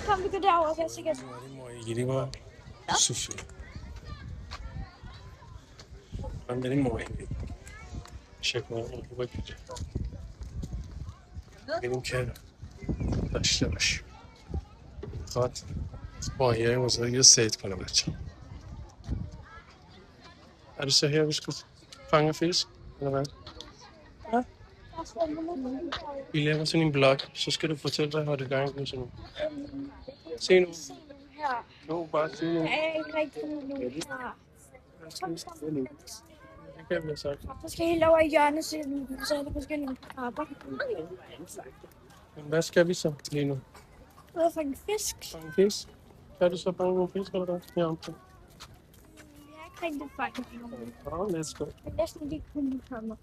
Kom, vi går derover, så er sikkert. Det var sushi. Ben benim muayene. Şaka bakacağım. Benim kere. Taş. Fakat muayene olsa ya seyit kalır bence. Er du så her, vi skal fange fisk? Eller hvad? Ja. Vi laver sådan en blog, så skal du fortælle, hvad har du gang med sådan. Se nu. Nu, bare se nu. Jeg er ikke rigtig nu her. Det kan vi have sagt. Så skal jeg helt over i hjørnet, så er der forskellige krabber. Men hvad skal vi så lige nu? Ud at fange fisk. Fange fisk? Kan du så fange nogle fisk, eller hvad? Herom. Jeg er ikke rigtig fanget. Let's go. Jeg er næsten ikke kun kommer.